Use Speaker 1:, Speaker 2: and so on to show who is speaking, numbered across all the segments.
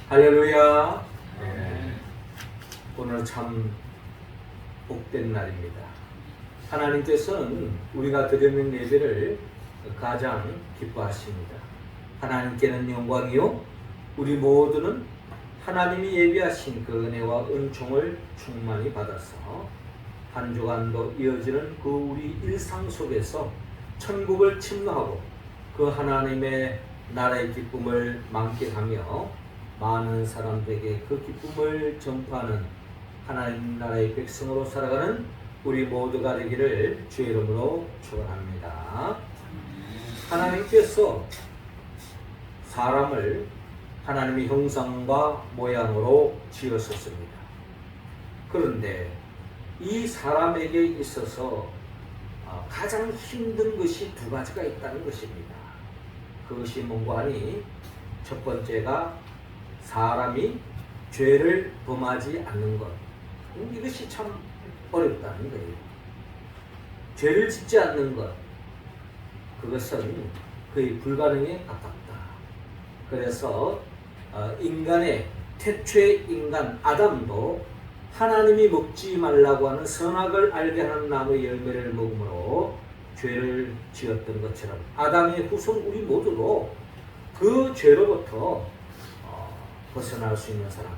Speaker 1: 할렐루야. 오늘 참 복된 날입니다. 하나님께서는 우리가 드리는 예배를 가장 기뻐하십니다. 하나님께는 영광이요, 우리 모두는 하나님이 예비하신 그 은혜와 은총을 충만히 받아서 한 주간도 이어지는 그 우리 일상 속에서 천국을 침노하고 그 하나님의 나라의 기쁨을 만끽하며 많은 사람들에게 그 기쁨을 전파하는 하나님 나라의 백성으로 살아가는 우리 모두가 되기를 주의 이름으로 축원합니다. 하나님께서 사람을 하나님의 형상과 모양으로 지으셨습니다. 그런데 이 사람에게 있어서 가장 힘든 것이 두 가지가 있다는 것입니다. 그것이 뭔가 하니 첫 번째가 사람이 죄를 범하지 않는 것. 이것이 참 어렵다는 거예요. 죄를 짓지 않는 것. 그것은 거의 불가능에 가깝다. 그래서 인간의 태초의 인간 아담도 하나님이 먹지 말라고 하는 선악을 알게 하는 나무의 열매를 먹음으로 죄를 지었던 것처럼 아담의 후손 우리 모두도 그 죄로부터 벗어날 수 있는 사람,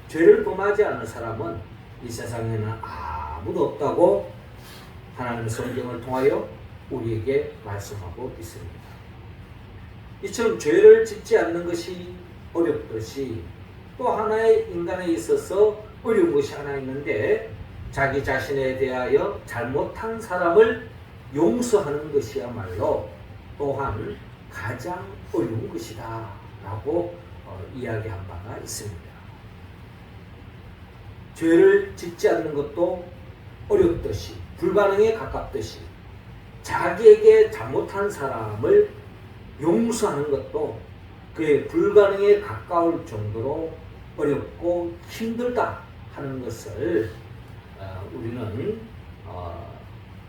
Speaker 1: 죄를 범하지 않는 사람은 이 세상에는 아무도 없다고 하나님의 성경을 통하여 우리에게 말씀하고 있습니다. 이처럼 죄를 짓지 않는 것이 어렵듯이 또 하나의 인간에 있어서 어려운 것이 하나 있는데, 자기 자신에 대하여 잘못한 사람을 용서하는 것이야말로 또한 가장 어려운 것이다 라고 이야기한 바가 있습니다. 죄를 짓지 않는 것도 어렵듯이 불가능에 가깝듯이 자기에게 잘못한 사람을 용서하는 것도 그의 불가능에 가까울 정도로 어렵고 힘들다 하는 것을 우리는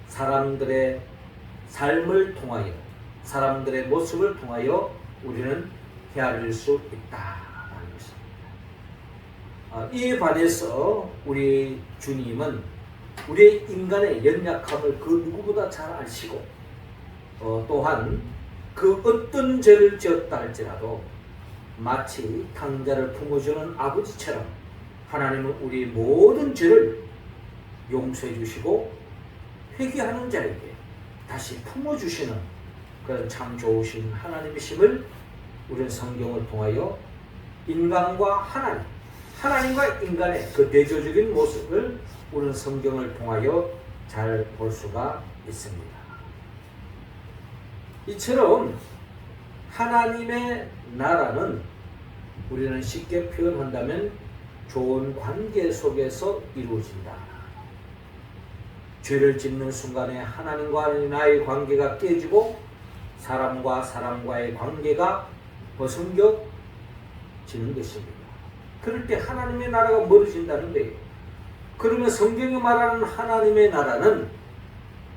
Speaker 1: 사람들의 삶을 통하여, 사람들의 모습을 통하여 우리는 헤아릴 수 있다는 것입니다. 이에 반해서 우리 주님은 우리의 인간의 연약함을 그 누구보다 잘 아시고 또한 그 어떤 죄를 지었다 할지라도 마치 탕자를 품어주는 아버지처럼 하나님은 우리 모든 죄를 용서해 주시고 회개하는 자에게 다시 품어주시는 그런 참 좋으신 하나님이심을 우리는 성경을 통하여 인간과 하나님, 하나님과 인간의 그 대조적인 모습을 우리는 성경을 통하여 잘 볼 수가 있습니다. 이처럼 하나님의 나라는 우리는 쉽게 표현한다면 좋은 관계 속에서 이루어진다. 죄를 짓는 순간에 하나님과 나의 관계가 깨지고 사람과 사람과의 관계가 벗어지는 것입니다. 그럴 때 하나님의 나라가 멀어진다는 거예요. 그러면 성경이 말하는 하나님의 나라는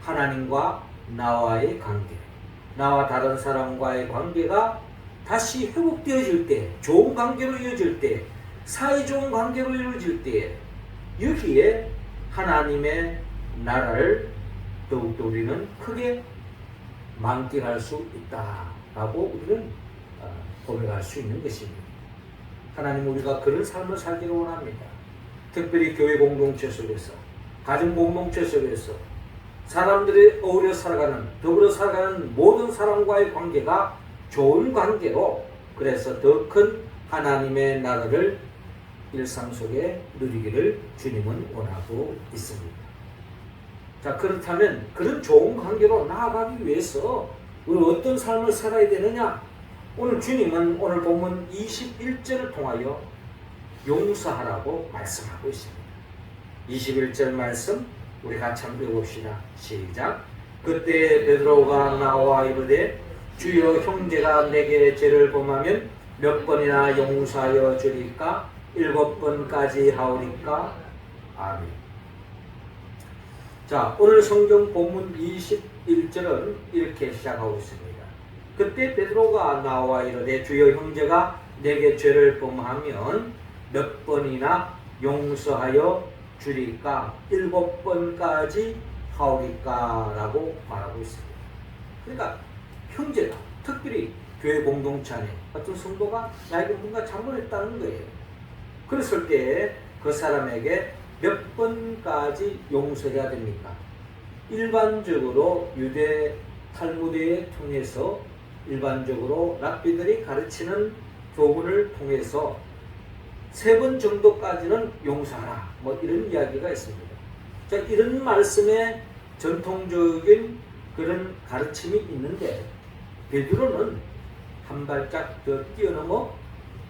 Speaker 1: 하나님과 나와의 관계, 나와 다른 사람과의 관계가 다시 회복되어질 때, 좋은 관계로 이어질 때, 사이좋은 관계로 이루어질 때, 여기에 하나님의 나라를 더욱더 우리는 크게 만끽할 수 있다라고 우리는 고백할 수 있는 것입니다. 하나님, 우리가 그런 삶을 살기를 원합니다. 특별히 교회 공동체 속에서, 가정 공동체 속에서 사람들이 어우러 살아가는, 더불어 살아가는 모든 사람과의 관계가 좋은 관계로, 그래서 더 큰 하나님의 나라를 일상 속에 누리기를 주님은 원하고 있습니다. 자, 그렇다면 그런 좋은 관계로 나아가기 위해서 우리 어떤 삶을 살아야 되느냐? 오늘 주님은 오늘 본문 21절을 통하여 용서하라고 말씀하고 있습니다. 21절 말씀 우리 같이 한번 읽어봅시다. 시작. 그때 베드로가 나와 이르되 주여, 형제가 내게 죄를 범하면 몇 번이나 용서하여 주리까? 7번까지 하오리까? 아멘. 자, 오늘 성경 본문 21절은 이렇게 시작하고 있습니다. 그때 베드로가 나와 이르되 주여, 형제가 내게 죄를 범하면 몇 번이나 용서하여 주리까? 7번까지 하오리까? 라고 말하고 있습니다. 그러니까 형제가, 특별히 교회 공동체 안에 어떤 성도가 나에게 뭔가 잘못했다는 거예요. 그랬을 때 그 사람에게 몇 번까지 용서해야 됩니까? 일반적으로 유대 탈무드에 통해서, 일반적으로 랍비들이 가르치는 교훈을 통해서 3번 정도까지는 용서하라, 뭐 이런 이야기가 있습니다. 자, 이런 말씀에 전통적인 그런 가르침이 있는데, 베드로는 한 발짝 더 뛰어넘어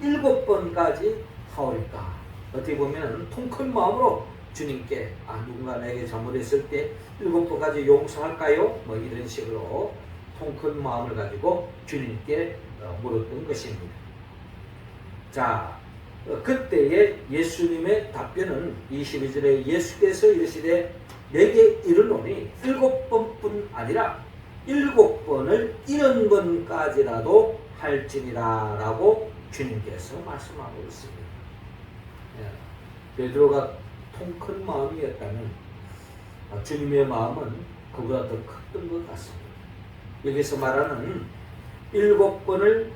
Speaker 1: 7번까지 하오리까? 어떻게 보면 통 큰 마음으로 주님께, 누군가 나에게 잘못했을 때 7번까지 용서할까요? 뭐 이런 식으로 통 큰 마음을 가지고 주님께 물었던 것입니다. 자, 그때의 예수님의 답변은 22절에 예수께서 이르시되 내게 이르노니 7번뿐 아니라 7번을 70번까지라도 할지니라 라고 주님께서 말씀하고 있습니다. 베드로가 통 큰 마음이었다면 주님의 마음은 그보다 더 컸던 것 같습니다. 여기서 말하는 7번을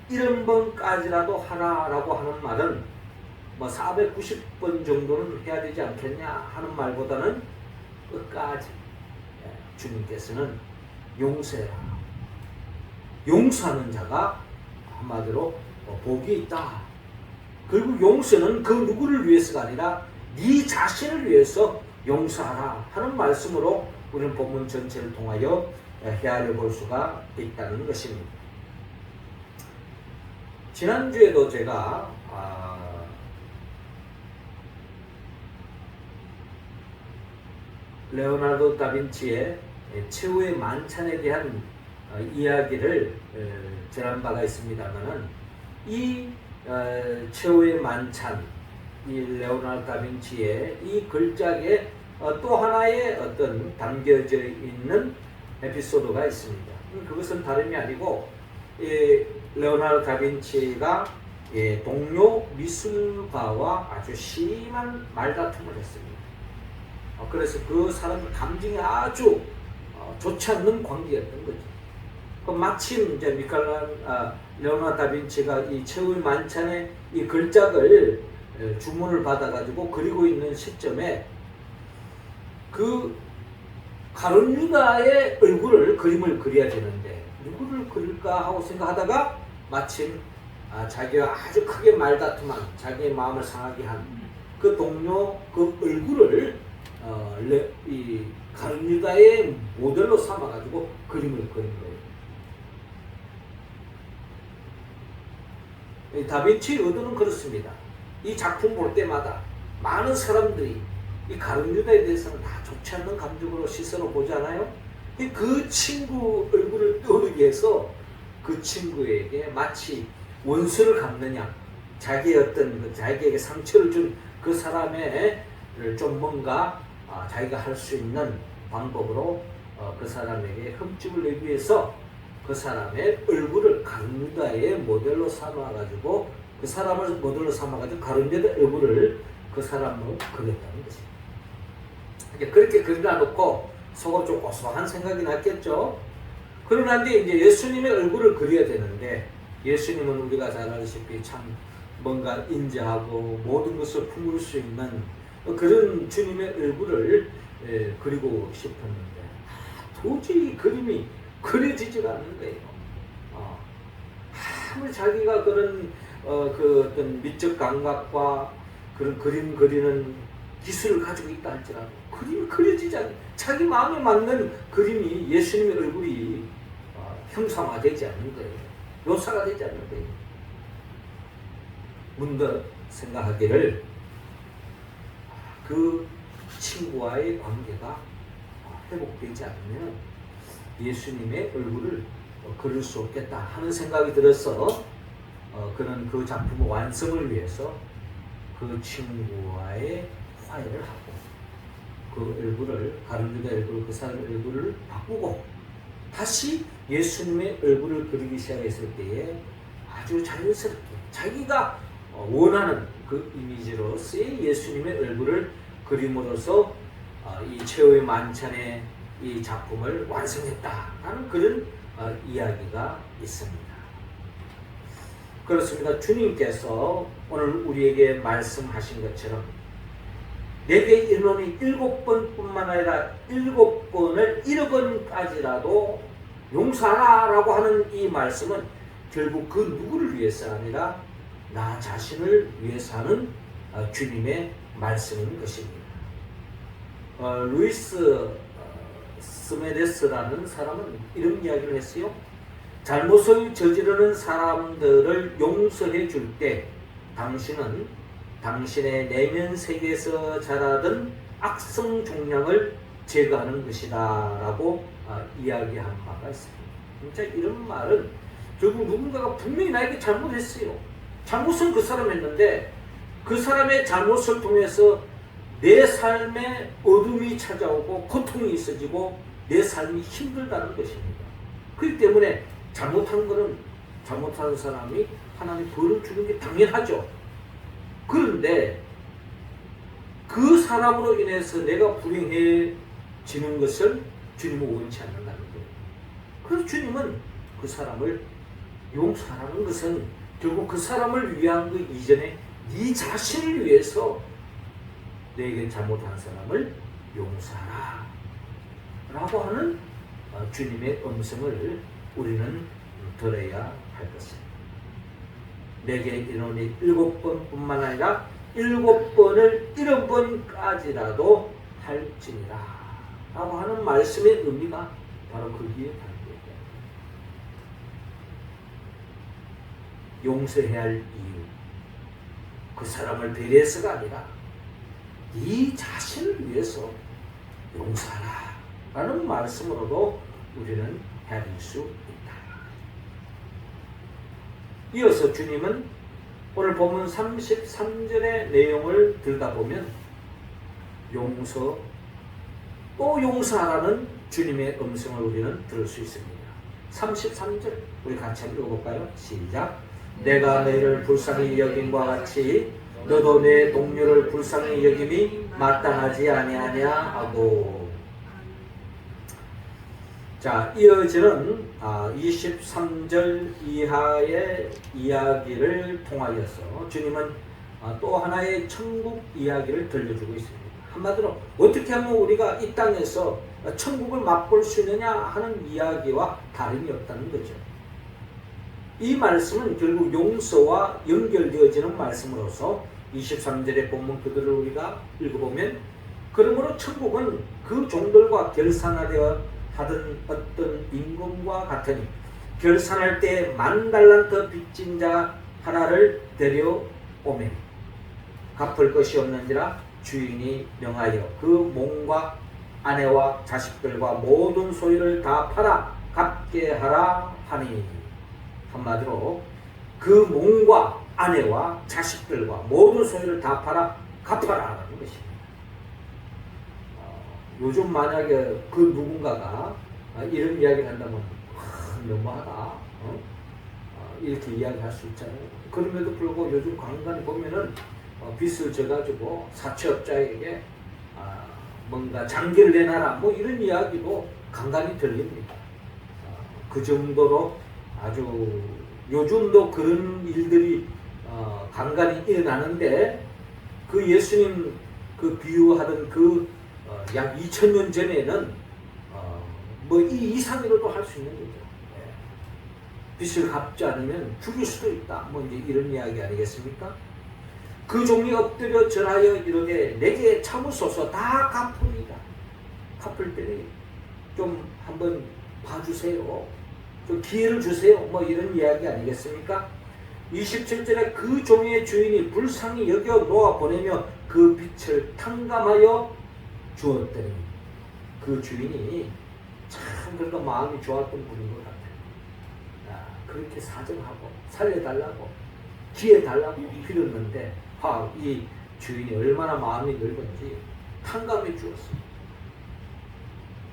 Speaker 1: 70번까지라도 하라라고 하는 말은 뭐 490번 정도는 해야 되지 않겠냐 하는 말보다는 끝까지 주님께서는 용서해라. 용서하는 자가 한마디로 복이 있다. 그리고 용서는 그 누구를 위해서가 아니라 네 자신을 위해서 용서하라 하는 말씀으로 우리는 본문 전체를 통하여 헤아려 볼 수가 있다는 것입니다. 지난주에도 제가 레오나르도 다빈치의 최후의 만찬에 대한 이야기를 전한 바가 있습니다만은 이 최후의 만찬, 이 레오나르도 다빈치의 이 글작에 또 하나의 어떤 담겨져 있는 에피소드가 있습니다. 그것은 다름이 아니고 레오나르도 다빈치가 동료 미술가와 아주 심한 말다툼을 했습니다. 그래서 그 사람의 감정이 아주 좋지 않는 관계였던 거죠. 마침 이제 레오나르도 다빈치가 이 최후의 만찬의 이 글작을 주문을 받아가지고 그리고 있는 시점에 그 가룟 유다의 얼굴을 그림을 그려야 되는데 누구를 그릴까 하고 생각하다가 마침 자기가 아주 크게 말다툼한, 자기의 마음을 상하게 한 그 동료 그 얼굴을 이 가룟 유다의 모델로 삼아가지고 그림을 그린 거예요. 다빈치 의도는 그렇습니다. 이 작품 볼 때마다 많은 사람들이 이 가룟 유다에 대해서는 다 좋지 않는 감정으로 시선을 보잖아요. 그 친구 얼굴을 떠오르게 해서 그 친구에게 마치 원수를 갚느냐, 자기의 어떤 자기에게 상처를 준 그 사람의 좀 뭔가 자기가 할 수 있는 방법으로 그 사람에게 흠집을 내기 위해서 그 사람의 얼굴을 가룟 유다의 모델로 삼아가지고 그 사람을 모델로 삼아가지고 가룟 유다의 얼굴을 그 사람으로 그렸다는 것입니다. 그렇게 그려다 놓고 속으로 좀 고소한 생각이 났겠죠. 그러나 이제 예수님의 얼굴을 그려야 되는데 예수님은 우리가 잘 알다시피 참 뭔가 인자하고 모든 것을 품을 수 있는 그런 주님의 얼굴을 그리고 싶었는데 도저히 그림이 그려지지가 않는 거예요. 아무리 자기가 그런 그 어떤 미적 감각과 그런 그림 그리는 기술을 가지고 있다 할지라도 그림이 그려지지 않는, 자기 마음에 맞는 그림이 예수님의 얼굴이 형상화되지 않는 거예요. 묘사가 되지 않는 거예요. 문득 생각하기를 그 친구와의 관계가 회복되지 않으면 예수님의 얼굴을 그릴 수 없겠다 하는 생각이 들어서 그는 그 작품의 완성을 위해서 그 친구와의 화해를 하고 그 얼굴을, 가룟 유다 얼굴을, 그 사람의 얼굴을 바꾸고 다시 예수님의 얼굴을 그리기 시작했을 때에 아주 자연스럽게 자기가 원하는 그 이미지로서의 예수님의 얼굴을 그림으로써 이 최후의 만찬의 이 작품을 완성했다라는 그런 이야기가 있습니다. 그렇습니다. 주님께서 오늘 우리에게 말씀하신 것처럼 내게 이르노니 7번뿐만 아니라 7번을 7번까지라도 용서하라라고 하는 이 말씀은 결국 그 누구를 위해서 아니라 나 자신을 위해서 하는 주님의 말씀인 것입니다. 루이스 스메데스라는 사람은 이런 이야기를 했어요. 잘못을 저지르는 사람들을 용서해 줄 때 당신은 당신의 내면 세계에서 자라던 악성 종양을 제거하는 것이다 라고 이야기한 바가 있습니다. 진짜 이런 말은 결국 누군가가 분명히 나에게 잘못했어요. 잘못은 그 사람이 했는데 그 사람의 잘못을 통해서 내 삶에 어둠이 찾아오고 고통이 있어지고 내 삶이 힘들다는 것입니다. 그렇기 때문에 잘못한 거는 잘못하는 사람이 하나님 벌을 주는 게 당연하죠. 그런데 그 사람으로 인해서 내가 불행해지는 것을 주님은 원치 않는다는 거예요. 그래서 주님은 그 사람을 용서하라는 것은 결국 그 사람을 위한 그 이전에 네 자신을 위해서 내게 잘못한 사람을 용서하라 라고 하는 주님의 음성을 우리는 들어야 할 것입니다. 내게 이르노니 7번뿐만 아니라 7번을 7번까지라도 할지니라 라고 하는 말씀의 의미가 바로 거기에 담겨있다. 용서해야 할 이유, 그 사람을 배려해서가 아니라 네 자신을 위해서 용서하라 라는 말씀으로도 우리는 해야 될 수 있다. 이어서 주님은 오늘 본문 33절의 내용을 들여다보면 용서 또 용서하라는 주님의 음성을 우리는 들을 수 있습니다. 33절 우리 같이 한번 읽어볼까요? 시작. 내가 너희를 불쌍히 여김과 같이 너도 내 동료를 불쌍히 여김이 마땅하지 아니하냐 하고. 자, 이어지는 23절 이하의 이야기를 통하여서 주님은 또 하나의 천국 이야기를 들려주고 있습니다. 한마디로 어떻게 하면 우리가 이 땅에서 천국을 맛볼 수 있느냐 하는 이야기와 다름이 없다는 거죠. 이 말씀은 결국 용서와 연결되어지는 말씀으로서 23절의 본문 그대를 우리가 읽어보면 그러므로 천국은 그 종들과 결산하려 하던 어떤 임금과 같으니 결산할 때 10,000달란트 빚진 자 하나를 데려오면 갚을 것이 없는지라 주인이 명하여 그 몸과 아내와 자식들과 모든 소유를 다 팔아 갚게 하라 하니. 한마디로 그 몸과 아내와 자식들과 모든 소유를 다 팔아 갚아라 하는 것입니다. 요즘 만약에 그 누군가가 이런 이야기를 한다면 너무하다 이렇게 이야기할 수 있잖아요. 그럼에도 불구하고 요즘 간간히 보면은 빚을 져가지고 사채업자에게 뭔가 장기를 내놔라 뭐 이런 이야기도 간간히 들립니다. 그 정도로 아주 요즘도 그런 일들이 간간히 일어나는데 그 예수님 그 비유하던 그 약 2000년 전에는 뭐 이 이상으로도 할 수 있는 거죠. 빚을 갚지 않으면 죽일 수도 있다. 뭐 이제 이런 이야기 아니겠습니까? 그 종이 엎드려 절하여 이르되 내게 참으소서 다 갚으리이다. 갚을 때는 좀 한번 봐주세요. 좀 기회를 주세요. 뭐 이런 이야기 아니겠습니까? 27절에 그 종의 주인이 불쌍히 여겨 놓아 보내며 그 빚을 탕감하여 주었더니 그 주인이 참 그래도 마음이 좋았던 분인 것 같아요. 그렇게 사정하고 살려달라고 기회 달라고 빌었는데 이 주인이 얼마나 마음이 넓은지 탕감해 주었어요.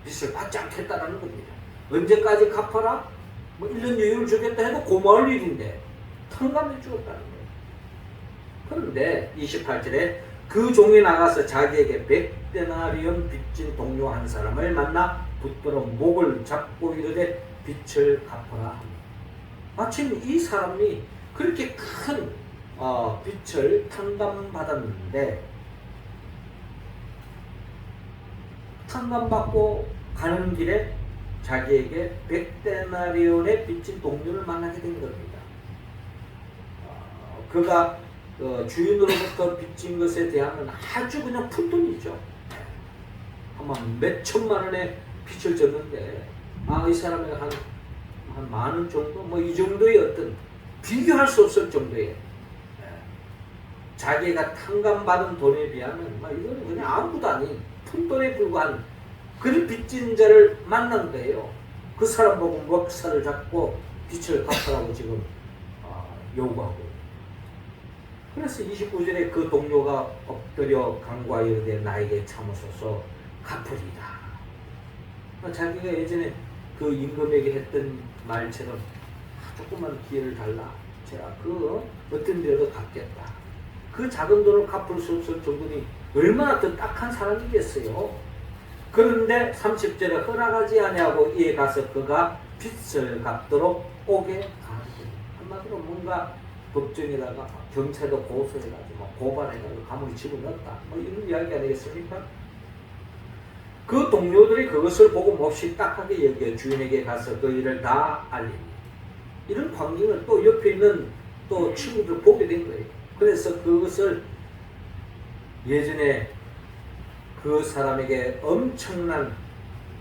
Speaker 1: 빚을 받지 않겠다라는 겁니다. 언제까지 갚아라? 뭐 1년 여유를 주겠다 해도 고마울 일인데 탕감해 주었다는 거예요. 그런데 28절에 그 종이 나가서 자기에게 100데나리온 빚진 동료 한 사람을 만나 붙들어 목을 잡고 이르되 빚을 갚아라 합니다. 마침 이 사람이 그렇게 큰 빚을 탕감받았는데 탕감받고 가는 길에 자기에게 100데나리온의 빚진 동료를 만나게 된 겁니다. 그가 주인으로부터 빚진 것에 대하면 아주 그냥 푼돈이죠. 아마 몇 천만 원의 빚을 졌는데 이 사람이 한 만 원 정도 뭐 이 정도의 어떤 비교할 수 없을 정도의 자기가 탕감받은 돈에 비하면 이거는 그냥 아무것도 아닌 푼돈에 불과한 그런 빚진 자를 만난 거예요. 그 사람 보고 먹살을 잡고 빚을 갚으라고 지금 요구하고. 그래서 29절에 그 동료가 엎드려 간구하여 이르되 나에게 참으소서 갚으리이다. 자기가 예전에 그 임금에게 했던 말처럼 조금만 기회를 달라. 제가 그 어떤 데도 갚겠다. 그 작은 돈을 갚을 수 없을 정도니 얼마나 더 딱한 사람이겠어요. 그런데 30절에 허락하지 아니하고 이에 가서 그가 빚을 갚도록 오게 가르치니. 한마디로 뭔가 법정에다가 경찰도 고소해가지고 고발해가지고 감옥에 집어넣었다. 이런 이야기 아니겠습니까? 그 동료들이 그것을 보고 몹시 딱하게 여겨 주인에게 가서 그 일을 다 알리니. 이런 광경을 또 옆에 있는 또 친구들 보게 된 거예요. 그래서 그것을 예전에 그 사람에게 엄청난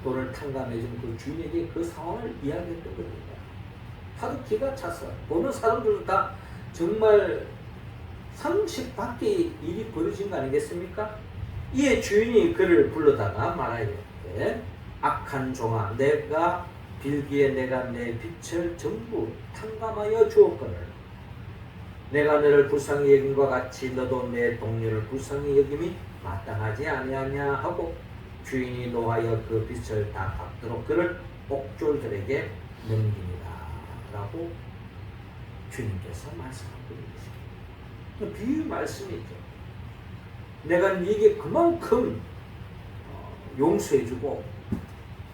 Speaker 1: 돈을 탕감해준 그 주인에게 그 상황을 이야기했던 겁니다. 하도 기가 차서 보는 사람들도 다 정말 상식 밖의 일이 벌어진 거 아니겠습니까? 이에 주인이 그를 불러다가 말하였되 악한 종아 내가 빌기에 내가 내 빚을 전부 탕감하여 주었거늘 내가 너를 불쌍히 여김과 같이 너도 내 동료를 불쌍히 여김이 마땅하지 아니하냐 하고 주인이 노하여 그 빚을 다 갚도록 그를 옥졸들에게 넘기니라 라고 주님께서 말씀하고 있습니다. 비유 말씀이죠. 내가 네게 그만큼 용서해주고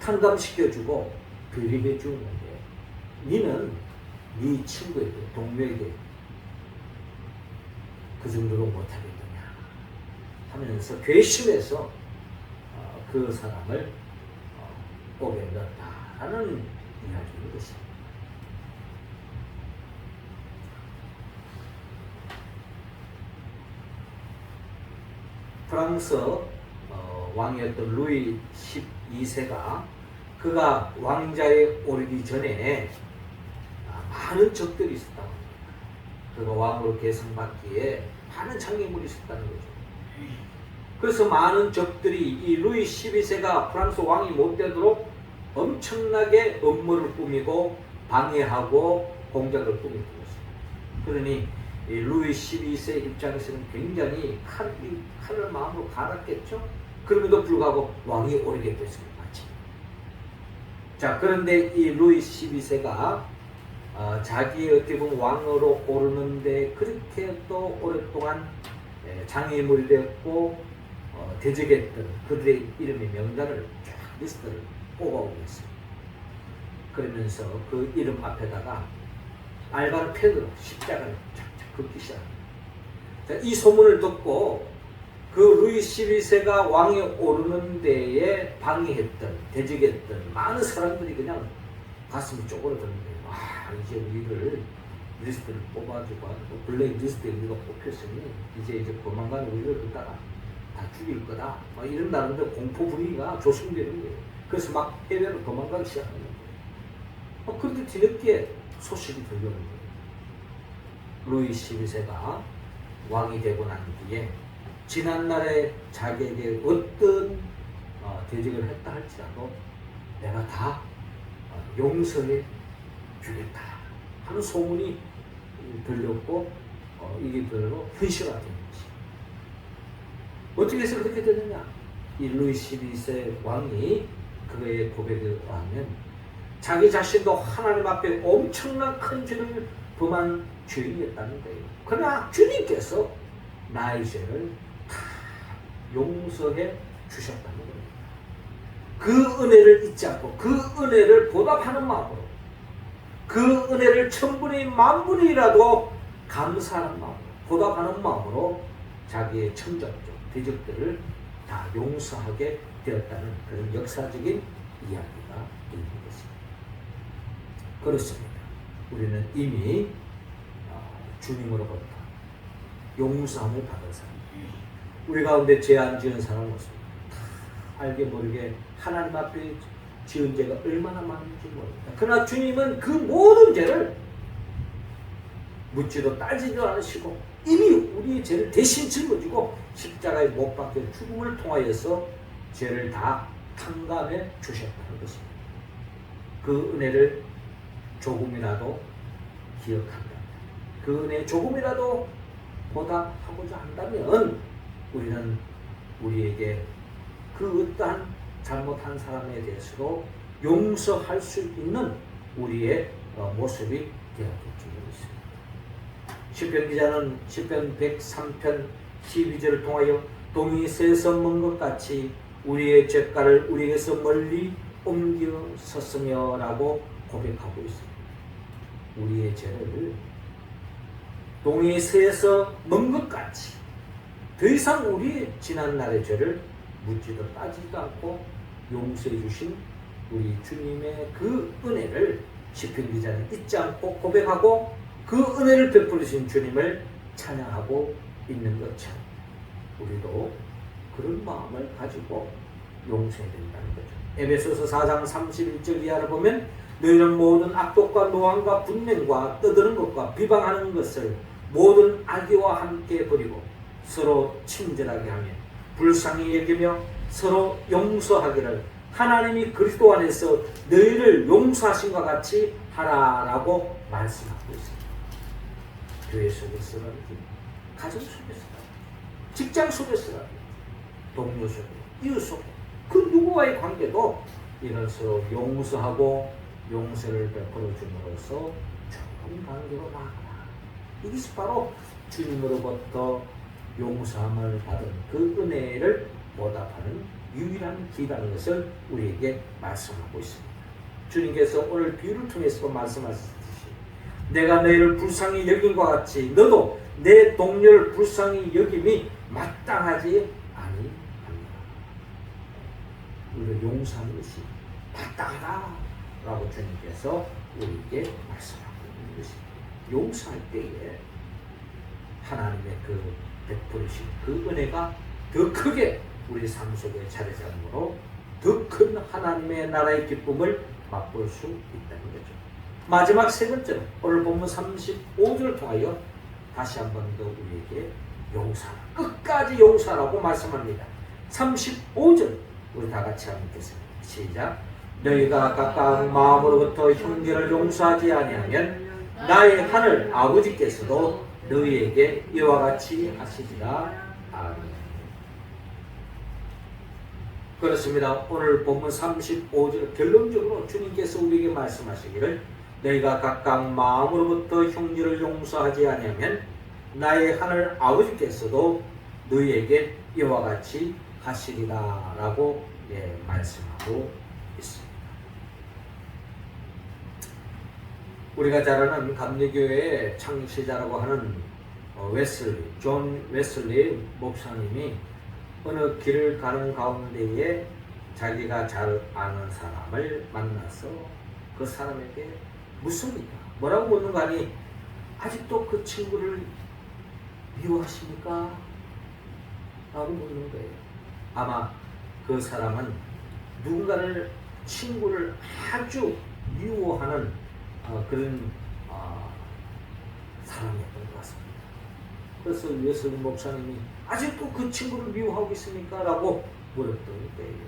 Speaker 1: 탕감시켜주고 배려해주는데 너는 네 친구에게 동료에게 그 정도로 못하겠느냐 하면서 괘씸해서 그 사람을 옥에 넣었다라는 이야기인 것입니다. 프랑스 왕이었던 루이 12세가 그가 왕자에 오르기 전에 많은 적들이 있었다고 합니다. 그가 왕으로 계승받기에 많은 장애물이 있었다는 거죠. 그래서 많은 적들이 이 루이 12세가 프랑스 왕이 못 되도록 엄청나게 음모를 꾸미고 방해하고 공작을 꾸미고 있습니다. 그러니 이 루이 12세 입장에서는 굉장히 칼을 마음으로 갈았겠죠. 그럼에도 불구하고 왕이 오르게 됐습니다. 자, 그런데 이 루이 12세가 자기의 어떻게 보면 왕으로 오르는데 그렇게 또 오랫동안 장애물이 됐고 대적했던 그들의 이름의 명단을 쫙 리스트를 뽑아오고 있습니다. 그러면서 그 이름 앞에다가 알바르 펜으로 십자가를 착착 긋기 시작합니다. 자, 이 소문을 듣고 그 루이 12세가 왕에 오르는 데에 방해했던 대적했던 많은 사람들이 그냥 가슴이 쪼그라드는데 이제 우리를 리스트를 뽑아주고 블랙 리스트에 우리가 뽑혔으니 이제 조만간 우리를 갖다가 다 죽일 거다. 이런 나름대로 공포 분위기가 조성되는 거예요. 그래서 막 해외로 도망가기 시작하는 거예요. 그런데 뒤늦게 소식이 들려오는 거예요. 루이 12세가 왕이 되고 난 뒤에 지난날에 자기에게 어떤 대적을 했다 할지라도 내가 다 용서해 주겠다 하는 소문이 들렸고 이게 별로 현실화된 것이. 어떻게 해서 그렇게 되느냐? 이 루이 12세 왕이 그의 고백에 의하면 자기 자신도 하나님 앞에 엄청난 큰 죄를 범한 죄인이었다는 거예요. 그러나 주님께서 나의 죄를 다 용서해 주셨다는 거예요. 그 은혜를 잊지 않고 그 은혜를 보답하는 마음으로, 그 은혜를 천분의 만분이라도 감사하는 마음으로, 보답하는 마음으로 자기의 천적들, 대적들을 다 용서하게 되었다는 그런 역사적인 이야기가 있는 것입니다. 그렇습니다. 우리는 이미 주님으로부터 용서함을 받은 사람, 우리 가운데 죄 안 지은 사람은 없습니다. 알게 모르게 하나님 앞에 지은 죄가 얼마나 많은지 모릅니다. 그러나 주님은 그 모든 죄를 묻지도 따지도 않으시고 이미 우리의 죄를 대신 짊어지고 십자가에 못 박혀 죽음을 통하여서 죄를 다 탕감해 주셨다는 것입니다. 그 은혜를 조금이라도 기억한다, 그 은혜 조금이라도 보답하고자 한다면 우리는 우리에게 그 어떠한 잘못한 사람에 대해서도 용서할 수 있는 우리의 모습이 되었겠죠. 시편 기자는 시편 103편 12절을 통하여 동이 새에서 먼 것 같이 우리의 죄가를 우리에게서 멀리 옮겨섰으며 라고 고백하고 있습니다. 우리의 죄를 동이 새에서 먼 것 같이 더 이상 우리의 지난날의 죄를 묻지도 따지지도 않고 용서해 주신 우리 주님의 그 은혜를 시편 기자는 잊지 않고 고백하고 그 은혜를 베풀으신 주님을 찬양하고 있는 것처럼 우리도 그런 마음을 가지고 용서해야 된다는 거죠. 에베소서 4장 31절 이하를 보면 너희는 모든 악독과 노함과 분냄과 떠드는 것과 비방하는 것을 모든 악의와 함께 버리고 서로 친절하게 하며 불쌍히 여기며 서로 용서하기를 하나님이 그리스도 안에서 너희를 용서하신 것 같이 하라라고 말씀하고 있습니다. 교회 속에서라든지 가정 속에서라든지 직장 속에서라든지 동료 속에 이웃 속에 그 누구와의 관계도 이런 서로 용서하고 용서를 베풀어 줌으로써 좋은 관계로 나아가라. 이것이 바로 주님으로부터 용서함을 받은 그 은혜를 보답하는 유일한 길이라는 것을 우리에게 말씀하고 있습니다. 주님께서 오늘 비유를 통해서 말씀하셨듯이 내가 너희를 불쌍히 여긴 것 같이 너도 내 동료를 불쌍히 여김이 마땅하지 아니하니라. 우리를 용서하는 것이 마땅하다라고 주님께서 우리에게 말씀하고 있는 것입니다. 용서할 때에 하나님의 그 베푸르신 그 은혜가 더 크게 우리 삶 속에 자리 잡으므로 더 큰 하나님의 나라의 기쁨을 맛볼 수 있다는 거죠. 마지막 세 번째로 오늘 본문 35절을 통하여 다시 한 번 더 우리에게 용서하라, 끝까지 용서하라고 말씀합니다. 35절 우리 다 같이 한번 읽겠습니다. 시작. 너희가 각각 마음으로부터 형제를 용서하지 아니하면 나의 하늘 아버지께서도 너희에게 이와 같이 하시리라. 아멘. 그렇습니다. 오늘 본문 35절 결론적으로 주님께서 우리에게 말씀하시기를 너희가 각각 마음으로부터 형제를 용서하지 아니하면 나의 하늘 아버지께서도 너희에게 이와 같이 하시리라 라고 말씀하고 있습니다. 우리가 잘 아는 감리교회의 창시자라고 하는 존 웨슬리 목사님이 어느 길을 가는 가운데에 자기가 잘 아는 사람을 만나서 그 사람에게 묻습니다. 뭐라고 묻는가 하니 아직도 그 친구를 미워하십니까? 라고 묻는 거예요. 아마 그 사람은 누군가를 친구를 아주 미워하는 그런 사람이었던 것 같습니다. 그래서 웨슬리 목사님이 아직도 그 친구를 미워하고 있습니까? 라고 물었던 때예요.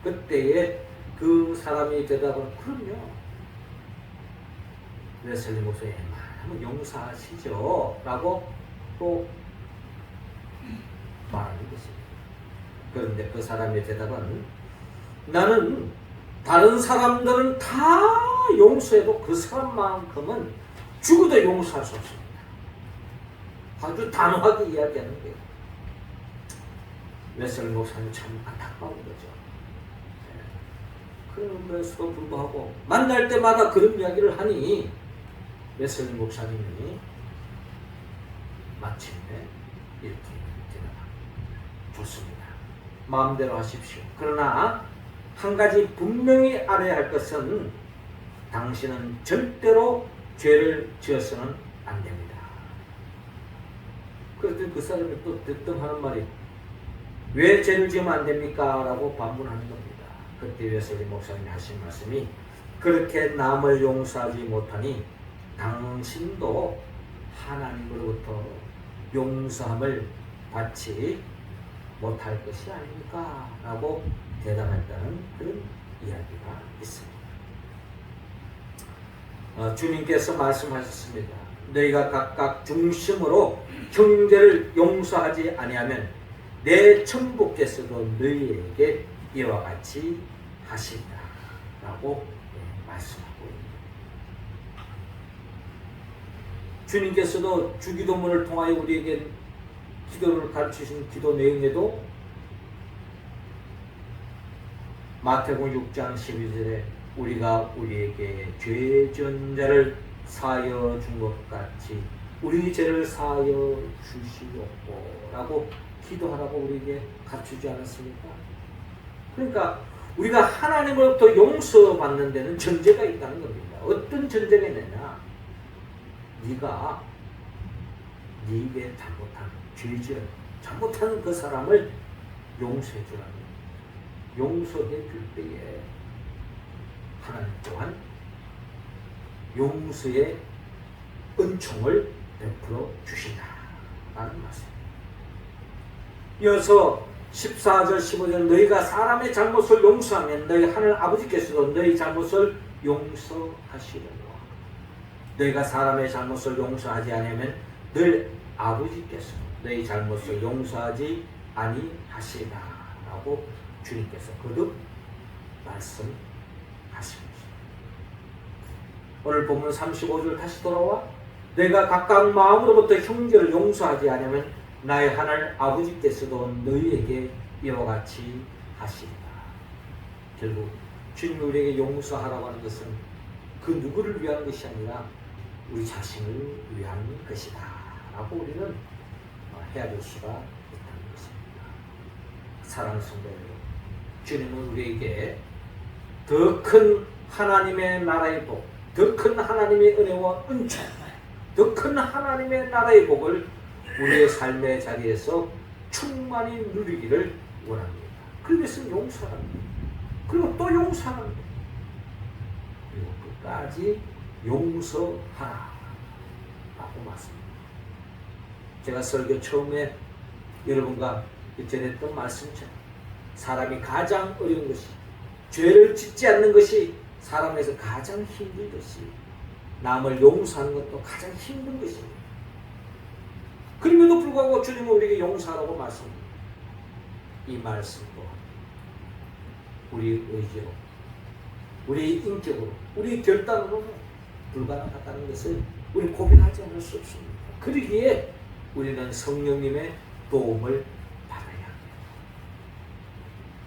Speaker 1: 그때에 그 사람이 대답은 그럼요. 웨슬리 목사님 한번 용서하시죠. 라고 또 말하는 것입니다. 그런데 그 사람의 대답은 나는 다른 사람들은 다 용서해도 그 사람만큼은 죽어도 용서할 수 없습니다. 아주 단호하게 이야기하는 거예요. 웨슬리 목사님 참 안타까운 거죠. 그럼에도 불구하고 만날 때마다 그런 이야기를 하니 웨슬리 목사님이 마침내 이렇게 대답합니다. 좋습니다. 마음대로 하십시오. 그러나 한 가지 분명히 알아야 할 것은 당신은 절대로 죄를 지어서는 안 됩니다. 그랬더니 그 사람이 또 하는 말이 왜 죄를 지으면 안 됩니까? 라고 반문하는 겁니다. 그때 웨슬리 목사님이 하신 말씀이 그렇게 남을 용서하지 못하니 당신도 하나님으로부터 용서함을 받지 못할 것이 아닙니까? 라고 대답했다는 그런 이야기가 있습니다. 주님께서 말씀하셨습니다. 너희가 각각 중심으로 형제를 용서하지 아니하면 내 천부께서도 너희에게 이와 같이 하신다 라고 말씀하고 있습니다. 주님께서도 주기도문을 통하여 우리에게 기도를 가르치신 기도 내용에도 마태복음 6장 12절에 우리가 우리에게 죄 지은 자를 사하여 준 것 같이 우리 죄를 사하여 주시옵고 라고 기도하라고 우리에게 가르치지 않았습니까? 그러니까 우리가 하나님으로부터 용서받는 데는 전제가 있다는 겁니다. 어떤 전제가 있느냐? 네가 네게 잘못한 죄지은 잘못한 그 사람을 용서해 주라는 용서해 줄 때에 하나님 또한 용서의 은총을 베풀어 주신다라는 말씀입니다. 이어서 14절 15절 너희가 사람의 잘못을 용서하면 너희 하늘 아버지께서도 너희 잘못을 용서하시려니와 너희가 사람의 잘못을 용서하지 않으면 늘 아버지께서 너희 잘못을 용서하지 아니하시리라 라고 주님께서 거듭 말씀하십니다. 오늘 본문 35절 다시 돌아와 내가 각각 마음으로부터 형제를 용서하지 않으면 나의 하늘 아버지께서도 너희에게 이와 같이 하시리라. 결국 주님이 우리에게 용서하라고 하는 것은 그 누구를 위한 것이 아니라 우리 자신을 위한 것이다 라고 우리는 해야 될 수가 있다는 것입니다. 사랑하는 성도 여러분, 주님은 우리에게 더 큰 하나님의 나라의 복, 더 큰 하나님의 은혜와 은총, 더 큰 하나님의 나라의 복을 우리의 삶의 자리에서 충만히 누리기를 원합니다. 그래서 용서합니다. 그리고 또 용서합니다. 그리고 끝까지 용서하라 라고 말씀합니다. 제가 설교 처음에 여러분과 전했던 말씀처럼 사람이 가장 어려운 것이 죄를 짓지 않는 것이 사람에서 가장 힘든 것이 남을 용서하는 것도 가장 힘든 것입니다. 그럼에도 불구하고 주님은 우리에게 용서하라고 말씀합니다. 이 말씀도 우리 의지로 우리 인격으로 우리 결단으로는 불가능하다는 것을 우리 고백하지 않을 수 없습니다. 그러기에 우리는 성령님의 도움을 받아야 합니다.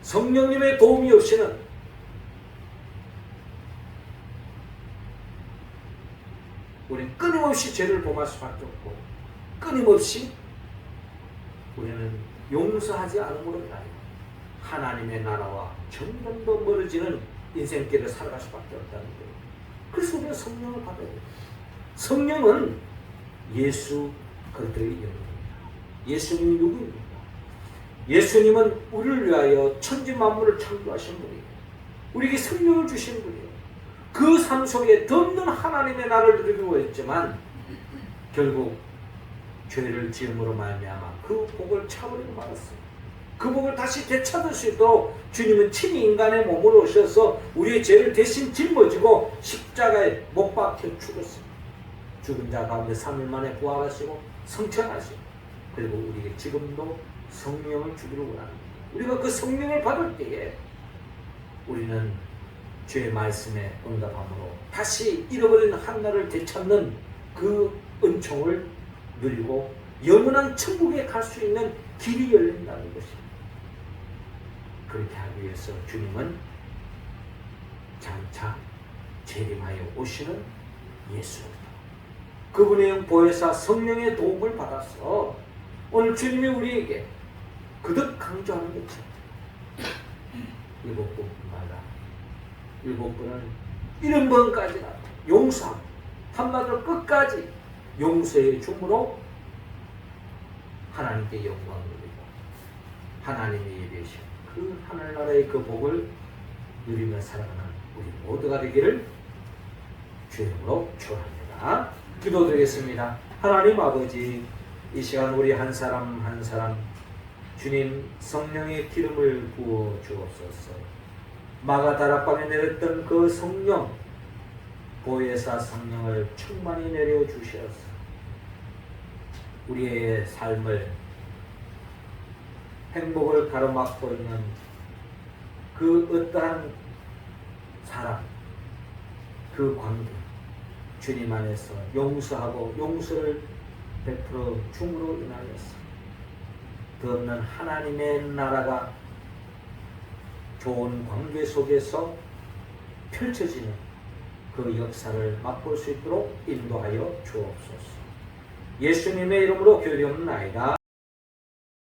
Speaker 1: 성령님의 도움이 없이는 우리는 끊임없이 죄를 범할 수밖에 없고 끊임없이 우리는 용서하지 않음으로 인하여 하나님의 나라와 점점 더 멀어지는 인생길을 살아갈 수밖에 없다는 거예요. 그래서 우리가 성령을 받아야 돼요. 성령은 예수 그리스도의 영입니다. 예수님이 누구입니까? 예수님은 우리를 위하여 천지 만물을 창조하신 분이에요. 우리에게 성령을 주신 분이에요. 그 삶 속에 더 없는 하나님의 나라를 누리고 했지만 결국 죄를 지음으로 말미암아 그 복을 차버리고 말았어요. 그 복을 다시 되찾을 수 있도록 주님은 친히 인간의 몸으로 오셔서 우리의 죄를 대신 짊어지고 십자가에 못 박혀 죽었습니다. 죽은 자 가운데 3일 만에 부활하시고 성천하시고 그리고 우리에게 지금도 성령을 주기를 원합니다. 우리가 그 성령을 받을 때에 우리는 주의 말씀에 응답함으로 다시 잃어버린 한나를 되찾는 그 은총을 누리고 영원한 천국에 갈 수 있는 길이 열린다는 것입니다. 그렇게 하기 위해서 주님은 장차 재림하여 오시는 예수입니다. 그분의 영 보혜사 성령의 도움을 받아서 오늘 주님이 우리에게 그득 강조하는 것처럼 7번마다 7번은 70번까지나 용서하고 한마디로 끝까지 용서의 줌으로 하나님께 영광을 누리고 하나님의 예배이신 그 하늘나라의 그 복을 누리며 살아가는 우리 모두가 되기를 주의 이름으로 축원합니다. 기도드리겠습니다. 하나님 아버지, 이 시간 우리 한 사람 한 사람 주님 성령의 기름을 부어 주옵소서. 마가다락방에 내렸던 그 성령, 보혜사 성령을 충만히 내려 주시옵소서. 우리의 삶을 행복을 가로막고 있는 그 어떠한 사람, 그 관계 주님 안에서 용서하고 용서를 베풀어 줌으로 인하여서 그 없는 하나님의 나라가 좋은 관계 속에서 펼쳐지는 그 역사를 맛볼 수 있도록 인도하여 주옵소서. 예수님의 이름으로 기도드리옵나이다.